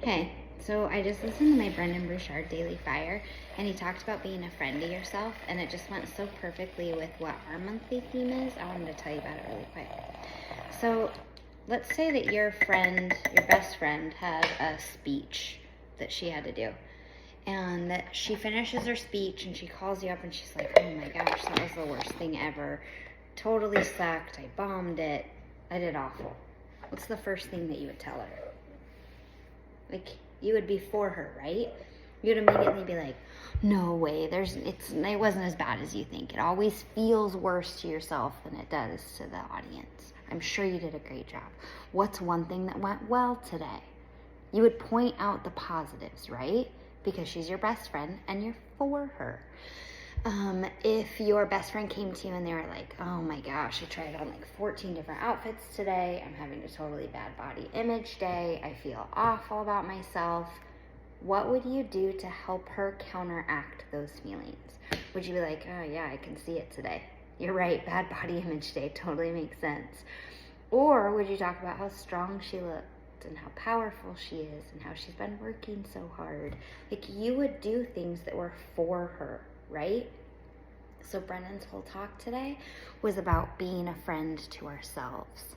Hey, so I just listened to my Brendan Burchard Daily Fire, and he talked about being a friend to yourself, and it just went so perfectly with what our monthly theme is. I wanted to tell you about it really quick. So, let's say that your friend, your best friend, had a speech that she had to do, and that she finishes her speech and she calls you up and she's like, "Oh my gosh, that was the worst thing ever. Totally sucked. I bombed it. I did awful." What's the first thing that you would tell her? Like, you would be for her, right? You'd immediately be like, "No way, it wasn't as bad as you think. It always feels worse to yourself than it does to the audience. I'm sure you did a great job. What's one thing that went well today?" You would point out the positives, right? Because she's your best friend and you're for her. If your best friend came to you and they were like, "Oh my gosh, I tried on like 14 different outfits today. I'm having a totally bad body image day. I feel awful about myself." What would you do to help her counteract those feelings? Would you be like, "Oh yeah, I can see it today. You're right, bad body image day totally makes sense." Or would you talk about how strong she looked and how powerful she is and how she's been working so hard? Like, you would do things that were for her, right? So Brendan's whole talk today was about being a friend to ourselves.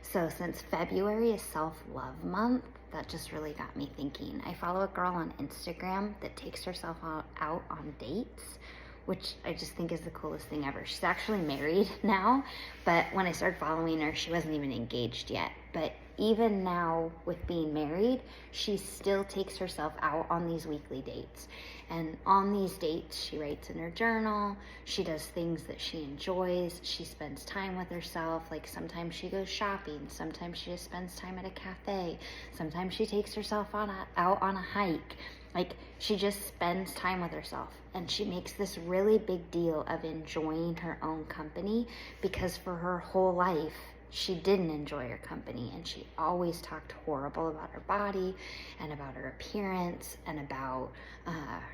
So since February is self-love month, that just really got me thinking. I follow a girl on Instagram that takes herself out on dates, which I just think is the coolest thing ever. She's actually married now, but when I started following her, she wasn't even engaged yet. But even now, with being married, she still takes herself out on these weekly dates. And on these dates, she writes in her journal, she does things that she enjoys, she spends time with herself. Like, sometimes she goes shopping, sometimes she just spends time at a cafe, sometimes she takes herself out on a hike. Like, she just spends time with herself, and she makes this really big deal of enjoying her own company, because for her whole life, she didn't enjoy her company, and she always talked horrible about her body and about her appearance and about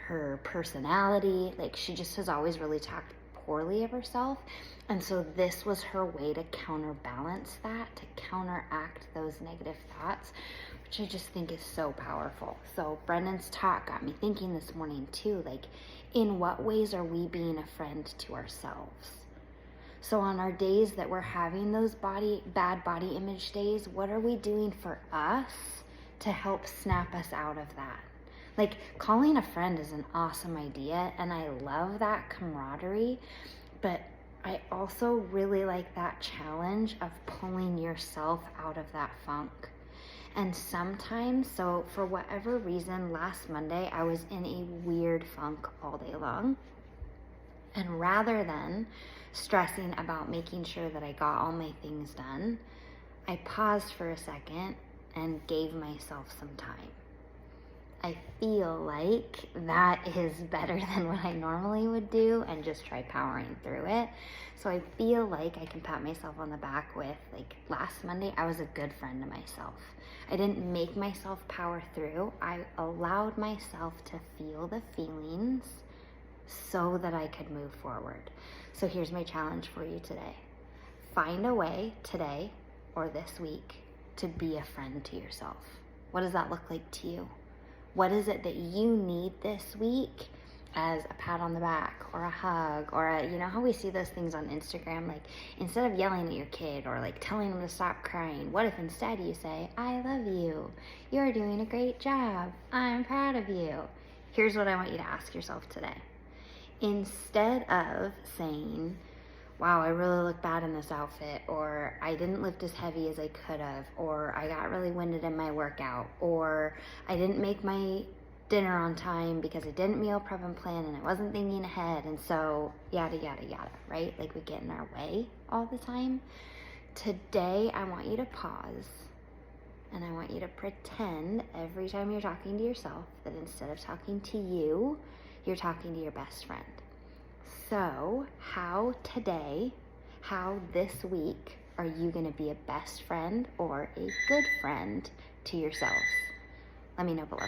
her personality. Like, she just has always really talked poorly of herself. And so this was her way to counterbalance that, to counteract those negative thoughts, which I just think is so powerful. So Brendan's talk got me thinking this morning too, like, in what ways are we being a friend to ourselves? So on our days that we're having those bad body image days, what are we doing for us to help snap us out of that? Like, calling a friend is an awesome idea, and I love that camaraderie, but I also really like that challenge of pulling yourself out of that funk. And sometimes, so for whatever reason, last Monday, I was in a weird funk all day long. And rather than stressing about making sure that I got all my things done, I paused for a second and gave myself some time. I feel like that is better than what I normally would do and just try powering through it. So I feel like I can pat myself on the back with, like, last Monday, I was a good friend to myself. I didn't make myself power through. I allowed myself to feel the feelings so that I could move forward. So here's my challenge for you today. Find a way today or this week to be a friend to yourself. What does that look like to you? What is it that you need this week as a pat on the back or a hug or you know how we see those things on Instagram, like, instead of yelling at your kid or like telling them to stop crying, what if instead you say, "I love you. You're doing a great job. I'm proud of you." Here's what I want you to ask yourself today. Instead of saying, "Wow, I really look bad in this outfit," or "I didn't lift as heavy as I could have," or "I got really winded in my workout," or "I didn't make my dinner on time because I didn't meal prep and plan and I wasn't thinking ahead," and so yada, yada, yada, right? Like, we get in our way all the time. Today, I want you to pause and I want you to pretend every time you're talking to yourself that instead of talking to you, you're talking to your best friend. So how this week are you going to be a best friend or a good friend to yourselves? Let me know below.